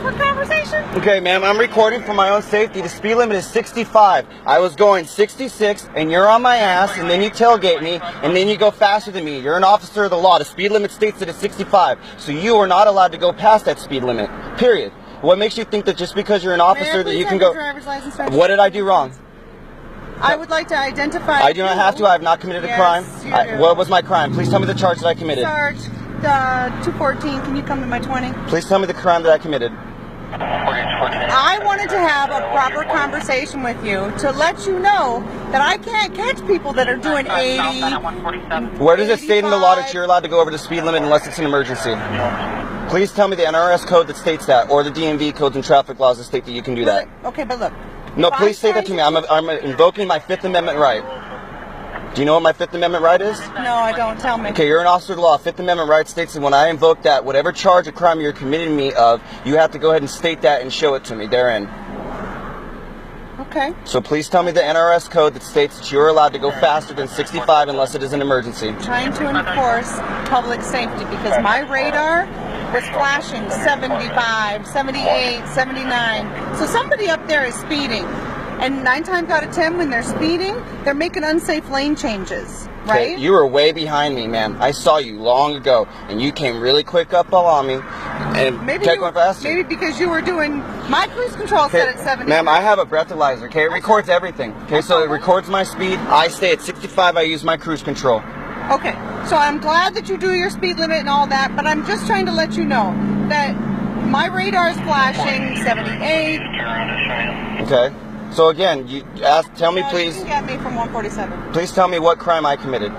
proper conversation? Okay, ma'am, I'm recording for my own safety. The speed limit is 65. I was going 66, and you're on my ass, and then you tailgate me, and then you go faster than me. You're an officer of the law. The speed limit states that it's 65, so you are not allowed to go past that speed limit, period. What makes you think that just because you're an officer that you can go... Driver's license What did I do wrong? I would like to identify... I do not have to. I have not committed a crime. What was my crime? Please tell me the charge that I committed. Sarge, 214, can you come to my 20? Please tell me the crime that I committed. I wanted to have a proper conversation with you to let you know that I can't catch people that are doing 80. Where does it state in the law that you're allowed to go over the speed limit unless it's an emergency? Please tell me the NRS code that states that, or the DMV codes and traffic laws that state that you can do that. Okay, but look. No, please say that to me. I'm invoking my Fifth Amendment right. Do you know what my Fifth Amendment right is? No, I don't. Tell me. Okay, you're an officer of the law. Fifth Amendment right states that when I invoke that, whatever charge or crime you're committing me of, you have to go ahead and state that and show it to me therein. Okay. So please tell me the NRS code that states that you're allowed to go faster than 65 unless it is an emergency. I'm trying to enforce public safety because my radar was flashing 75, 78, 79. So somebody up there is speeding. And 9 times out of 10, when they're speeding, they're making unsafe lane changes, right? Okay, you were way behind me, man. I saw you long ago, and you came really quick up on me, and kept going faster. Maybe because you were doing my cruise control set at 70. Ma'am, I have a breathalyzer, okay? It records everything, okay? So it records my speed. I stay at 65. I use my cruise control. Okay. So I'm glad that you do your speed limit and all that, but I'm just trying to let you know that my radar is flashing 78. Okay. So again, tell me please. You can get me from 147. Please tell me what crime I committed,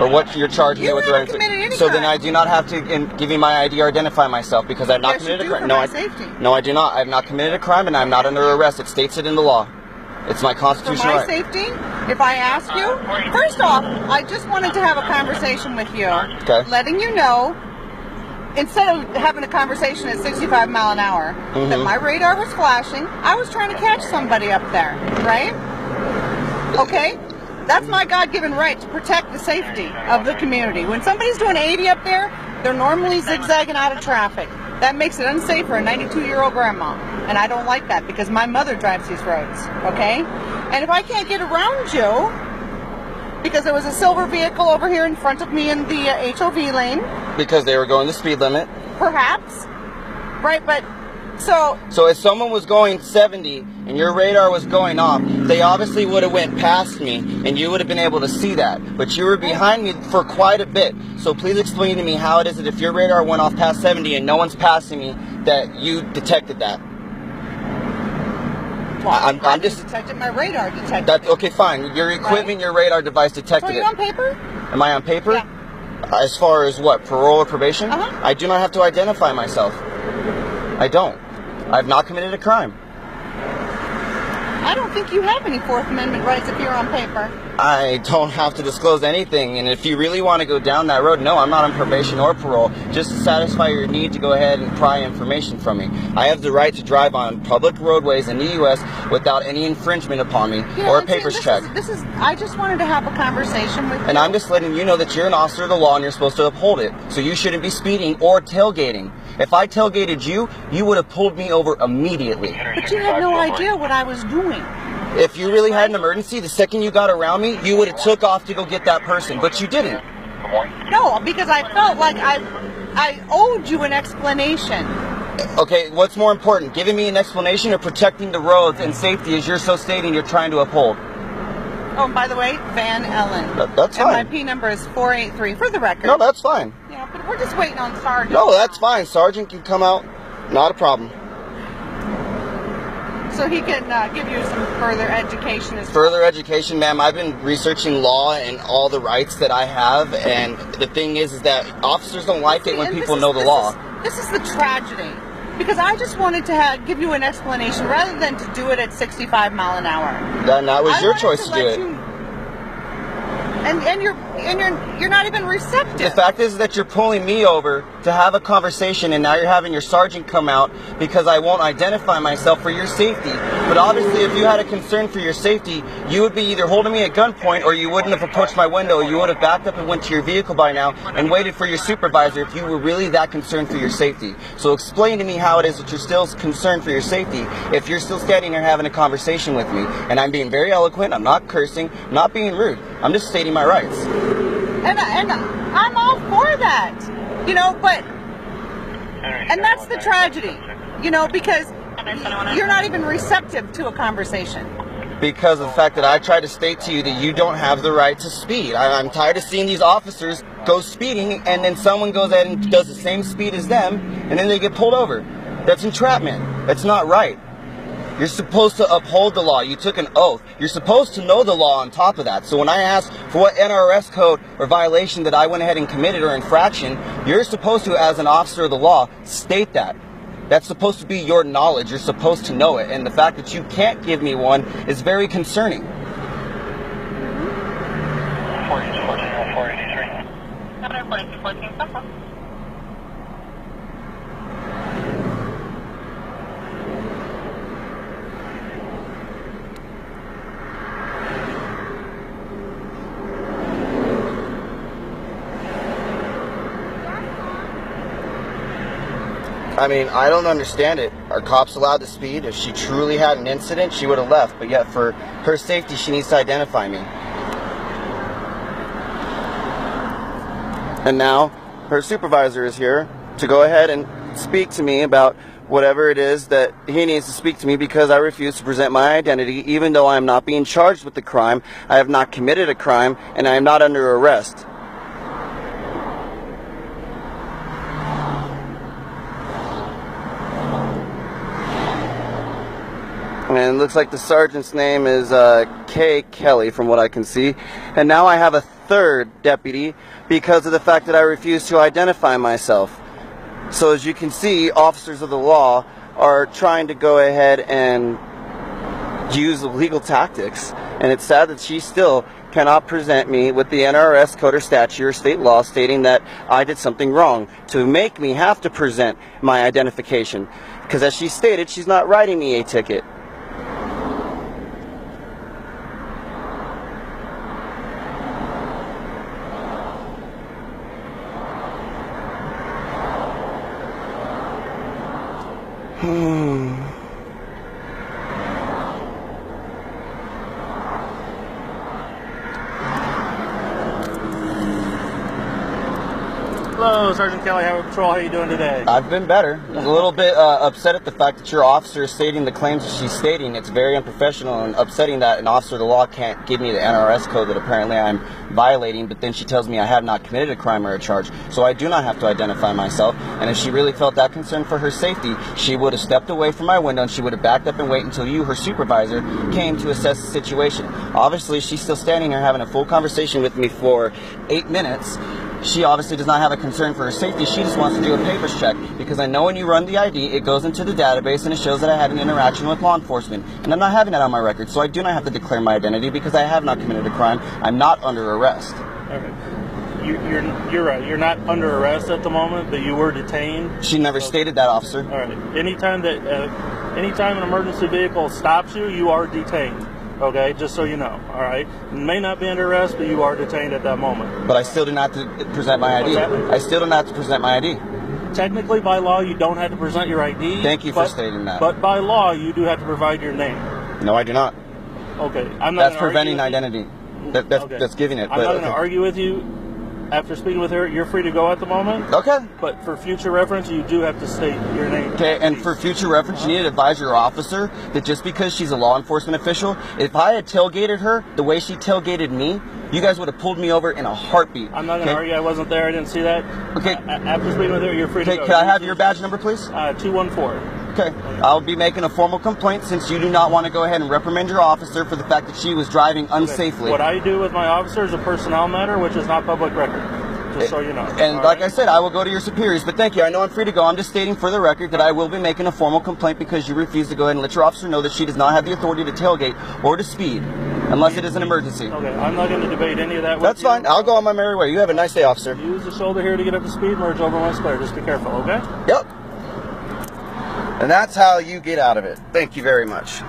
or what you're charging me with. You haven't committed any so crime. then I do not have to give you my ID or identify myself because I've not committed a crime. No, I do not. I have not committed a crime, and I'm not under arrest. It states it in the law. It's my constitutional right. For my safety, if I ask you, first off, I just wanted to have a conversation with you, letting you know. Instead of having a conversation at 65 mile an hour, that my radar was flashing, I was trying to catch somebody up there, right? Okay? That's my God-given right to protect the safety of the community. When somebody's doing 80 up there, they're normally zigzagging out of traffic. That makes it unsafe for a 92-year-old grandma. And I don't like that because my mother drives these roads, okay? And if I can't get around you, because there was a silver vehicle over here in front of me in the HOV lane. Because they were going the speed limit. Perhaps. Right, but so if someone was going 70 and your radar was going off, they obviously would have went past me and you would have been able to see that. But you were behind me for quite a bit. So please explain to me how it is that if your radar went off past 70 and no one's passing me, that you detected that. Well, I'm just detected. My radar detected. That's okay, fine. Your equipment, your radar device detected it. Are you on paper? Am I on paper? Yeah. As far as what, parole or probation? Uh-huh. I do not have to identify myself. I don't. I've not committed a crime. I don't think you have any Fourth Amendment rights if you're on paper. I don't have to disclose anything, and if you really want to go down that road, no, I'm not on probation or parole, just to satisfy your need to go ahead and pry information from me. I have the right to drive on public roadways in the U.S. without any infringement upon me or a papers check. I just wanted to have a conversation with you. And I'm just letting you know that you're an officer of the law and you're supposed to uphold it. So you shouldn't be speeding or tailgating. If I tailgated you, you would have pulled me over immediately. But you had no idea what I was doing. If you really had an emergency, the second you got around me, you would have took off to go get that person, but you didn't. No, because I felt like I owed you an explanation. Okay, what's more important, giving me an explanation or protecting the roads and safety as you're so stating you're trying to uphold? Oh, and by the way, Van Ellen. That's fine. And my P number is 483, for the record. No, that's fine. Yeah, but we're just waiting on Sergeant. No, that's fine. Sergeant can come out. Not a problem. So he can give you some further education. Further education, ma'am. I've been researching law and all the rights that I have, and the thing is that officers don't like it when people know the law. This is the tragedy, because I just wanted to give you an explanation rather than to do it at 65 mile an hour. That was your choice to do it. And you're not even receptive The fact is that you're pulling me over to have a conversation, and now you're having your sergeant come out because I won't identify myself for your safety. But obviously, if you had a concern for your safety, you would be either holding me at gunpoint or you wouldn't have approached my window. You would have backed up and went to your vehicle by now and waited for your supervisor if you were really that concerned for your safety. So explain to me how it is that you're still concerned for your safety if you're still standing here having a conversation with me. And I'm being very eloquent, I'm not cursing, I'm not being rude. I'm just stating my rights. And I'm all for that, you know, but, and that's the tragedy, you know, because you're not even receptive to a conversation. Because of the fact that I tried to state to you that you don't have the right to speed. I'm tired of seeing these officers go speeding and then someone goes ahead and does the same speed as them and then they get pulled over. That's entrapment. That's not right. You're supposed to uphold the law. You took an oath. You're supposed to know the law on top of that. So when I ask for what NRS code or violation that I went ahead and committed or infraction, you're supposed to, as an officer of the law, state that. That's supposed to be your knowledge. You're supposed to know it. And the fact that you can't give me one is very concerning. 4214. I mean, I don't understand it. Are cops allowed to speed? If she truly had an incident, she would have left. But yet, for her safety, she needs to identify me. And now, her supervisor is here to go ahead and speak to me about whatever it is that he needs to speak to me because I refuse to present my identity. Even though I am not being charged with the crime, I have not committed a crime, and I am not under arrest. And it looks like the sergeant's name is K. Kelly, from what I can see. And now I have a third deputy because of the fact that I refuse to identify myself. So as you can see, officers of the law are trying to go ahead and use legal tactics. And it's sad that she still cannot present me with the NRS code or statute or state law stating that I did something wrong to make me have to present my identification. Because as she stated, she's not writing me a ticket. Hello, Sergeant Kelly, Highway Patrol. How are you doing today? I've been better. I'm a little bit upset at the fact that your officer is stating the claims that she's stating. It's very unprofessional and upsetting that an officer of the law can't give me the NRS code that apparently I'm violating, but then she tells me I have not committed a crime or a charge, so I do not have to identify myself. And if she really felt that concerned for her safety, she would have stepped away from my window and she would have backed up and waited until you, her supervisor, came to assess the situation. Obviously, she's still standing here having a full conversation with me for 8 minutes. She obviously does not have a concern for her safety. She just wants to do a papers check because I know when you run the ID, it goes into the database and it shows that I had an interaction with law enforcement. And I'm not having that on my record, so I do not have to declare my identity because I have not committed a crime. I'm not under arrest. Okay. You're right. You're not under arrest at the moment, but you were detained. She never stated that, officer. All right. Anytime an emergency vehicle stops you, you are detained. Okay, just so you know, all right? You may not be under arrest, but you are detained at that moment. But I still do not have to present my ID. I still do not have to present my ID. Technically, by law, you don't have to present your ID. Thank you for stating that. But by law, you do have to provide your name. No, I do not. Okay, I'm not. That's preventing identity. That's giving it. I'm not going to argue with you. After speaking with her, you're free to go at the moment. Okay. But for future reference, you do have to state your name. Okay, and for future reference, you need to advise your officer that just because she's a law enforcement official, if I had tailgated her the way she tailgated me, you guys would have pulled me over in a heartbeat. I'm not going to argue. I wasn't there. I didn't see that. Okay. After speaking with her, you're free to go. Can I have your badge number, please? 214. Okay. I'll be making a formal complaint since you do not want to go ahead and reprimand your officer for the fact that she was driving unsafely. Okay. What I do with my officer is a personnel matter, which is not public record. Just so you know. And like I said, I will go to your superiors. But thank you. I know I'm free to go. I'm just stating for the record that I will be making a formal complaint because you refuse to go ahead and let your officer know that she does not have the authority to tailgate or to speed. Unless it is an emergency. Okay, I'm not going to debate any of that with That's you. fine. I'll go on my merry way. You have a nice day, officer. Use the shoulder here to get up to speed, merge over one square. Just be careful, okay? Yep. And that's how you get out of it. Thank you very much.